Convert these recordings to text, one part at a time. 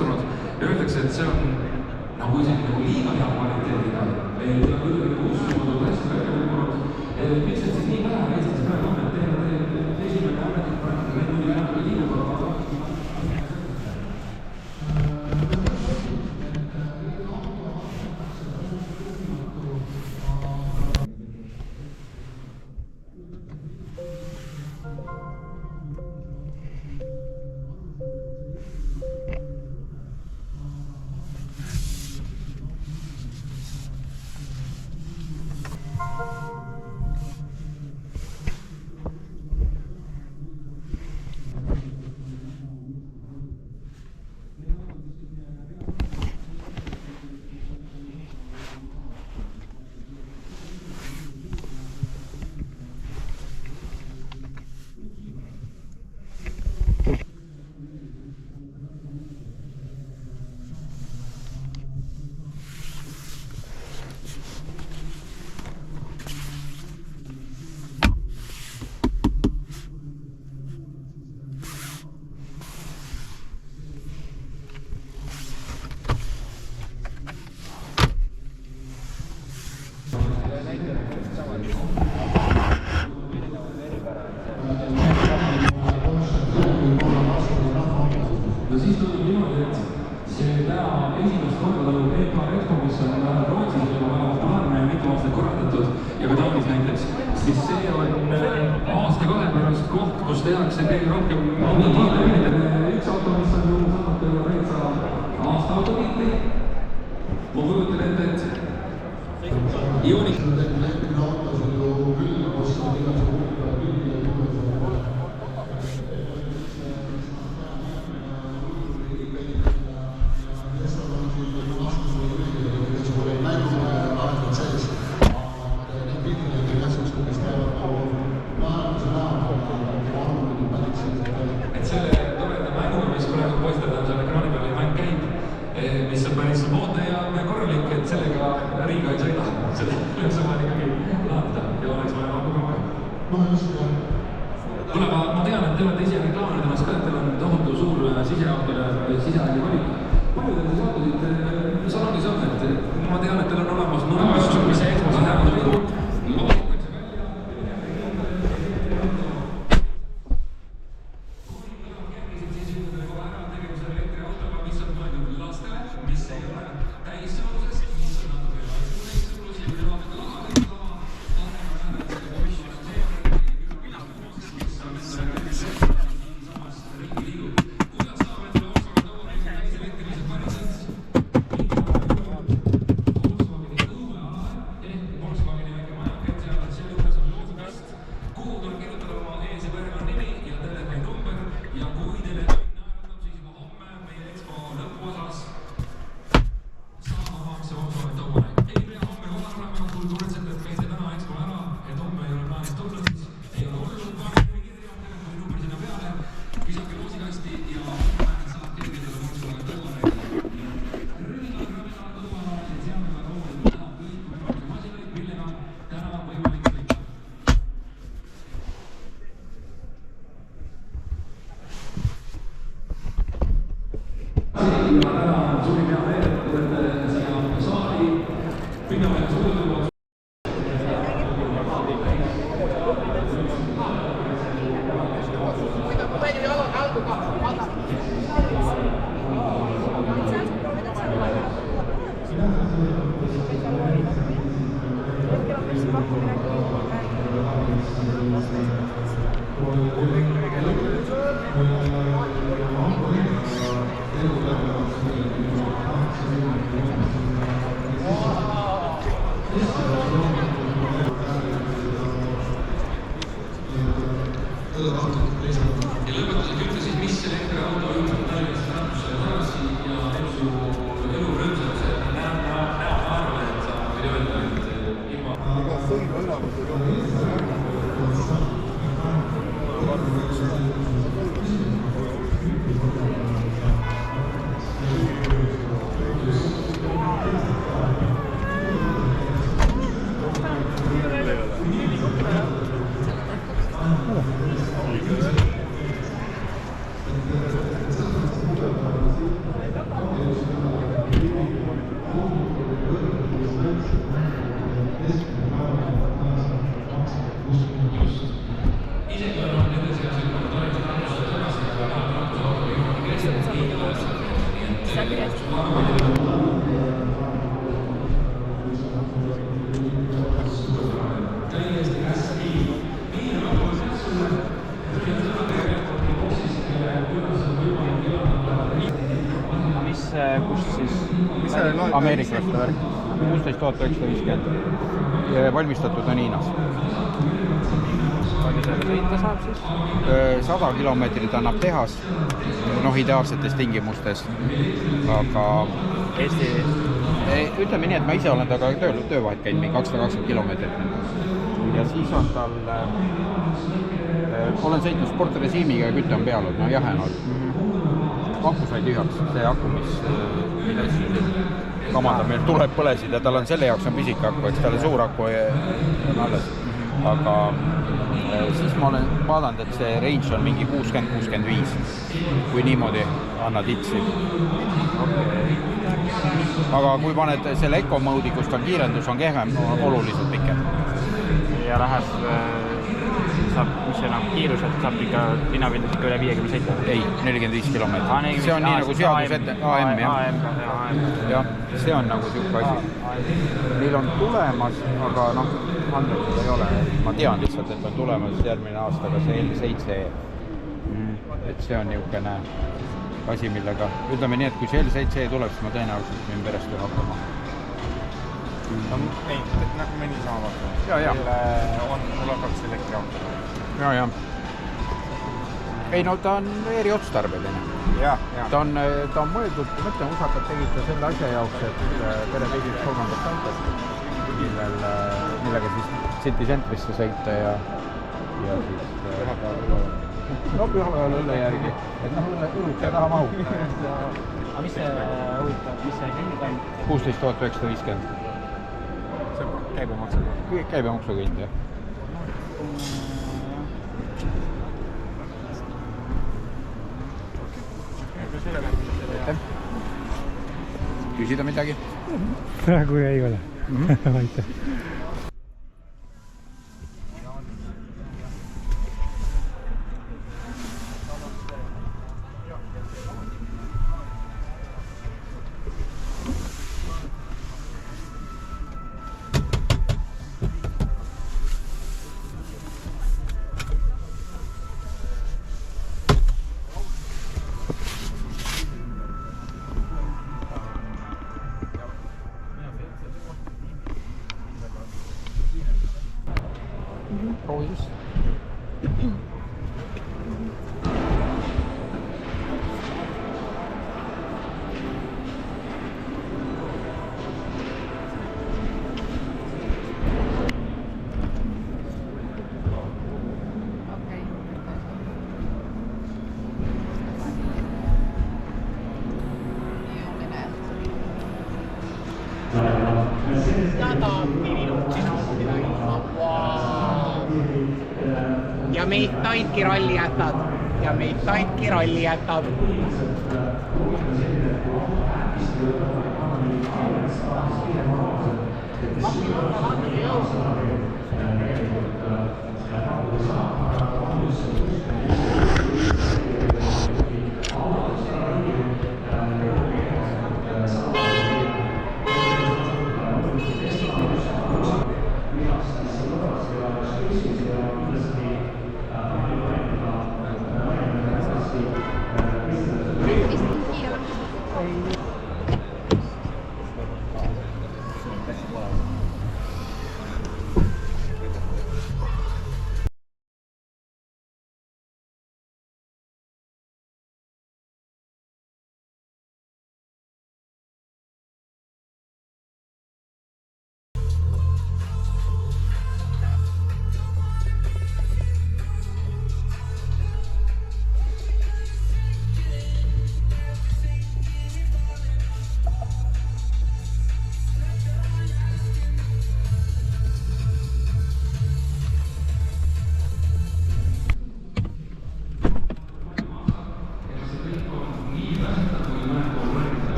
katsunud ja öeldakse, et see on nagu isegi nagu liiga hea kvaliteediga. Meil tuleb kuidagi uskumatud hästi välja kukkunud. Miks et siis nii vähe Eestis praegu on, et teha esimene ametlik praktika, neid muidugi enam liigub, aga tehakse kõige rohkem üks auto, mis on ju saanud teile täitsa aasta autotiitli. Ma kujutan ette, et Ioniq autos on ju küll, kus on igasugune küll ja ma tean, et te olete ise reklaaminud ennast ka, et teil on tohutu suur siseautode valik. Palju teil siis autosid salongis on, et ma tean, et teil on olemas mõnes mis EXPO-s lähevad lõigud. Ja lõpetuseks ütle siis, mis elektriauto ümber Tallinnast Tartusse tagasi ja su elu rõõmsaks, et näeb naerule, et sa võid öelda, et ilma... Aga sõidu enamus on Mis see loeb? Ameeriklaste värk. 16,950. Valmistatud on Hiinas. Palju selle sõita saab siis? 100 kilomeetrit annab tehas, noh ideaalsetes tingimustes, aga Eesti... Ütleme nii, et ma ise olen taga töövahet käinud, mingi 220 kilomeetrit. Ja siis on tal, olen sõitnud sportrežiimiga ja kütte on peal olnud, no jahe on olnud. Aku sai tühjaks, see aku, mida siis kamandab meil tuleb põlesid ja tal on selle jaoks on pisik aku, eks talle suur aku on alles. Aga siis ma olen vaadanud, et see range on mingi 60-65, kui niimoodi annad itsi. Aga kui paned selle eco-mode'i, kus on kiirendus, on kehvem, oluliselt pikem. Ja läheb, saab, mis see nagu kiiruselt saab ikka linnapildis ikka üle 50 sõita? Ei, 45 kilomeetrit. See on nii nagu seadus ette, AM, jah. Jah, see on nagu siuke asi. Neil on tulemas, aga noh, andmeid ei ole. Ma tean lihtsalt, et on tulemas järgmine aastaga see L7. Et see on niisugune asi, millega, ütleme nii, et kui see L7 tuleb, siis ma tõenäoliselt võin perest ühe hakkama. Ei, nagu mõni sama vaata. Ja. Mul hakkaks elektriauto. Ja. Ei, no ta on eriotstarbeline. Ja. Ta on mõeldud, mõtlen, usakad tegite selle asja jaoks, et pere tegid 3. autost, millega siis City Centrisse sõita ja siis no pühapäeval õlle järgi, et noh, õlut ja taha mahub. Aga mis see huvitav, mis see hind on? 16,950. See on käibemaksuga? Käibemaksuga hind, jah. Küsida midagi? Praegu ei ole. Aitäh. Proovis. Ja meid taidki rolli jätad. Ja meid taidki rolli jätad.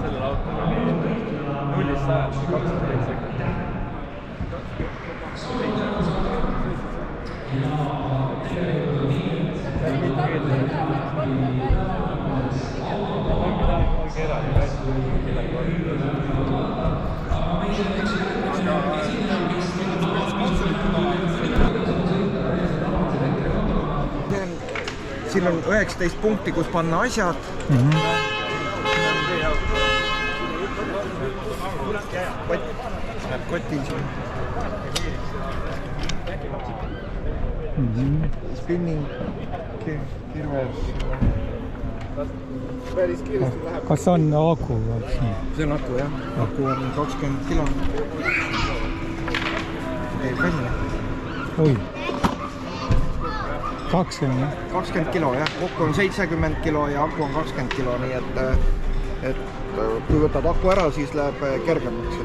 sellel autol oli 0-100 20 sekundit. Siin on 19 punkti, kus panna asjad. Läheb kotil siin. Spinning, kirves. Kas on aku? See on aku, jah. Aku on 20 kilo. Ei, välja. Oi. 20? 20 kilo, jah. Kokku on 70 kilo ja aku on 20 kilo, nii et kui võtad aku ära, siis läheb kergemaks.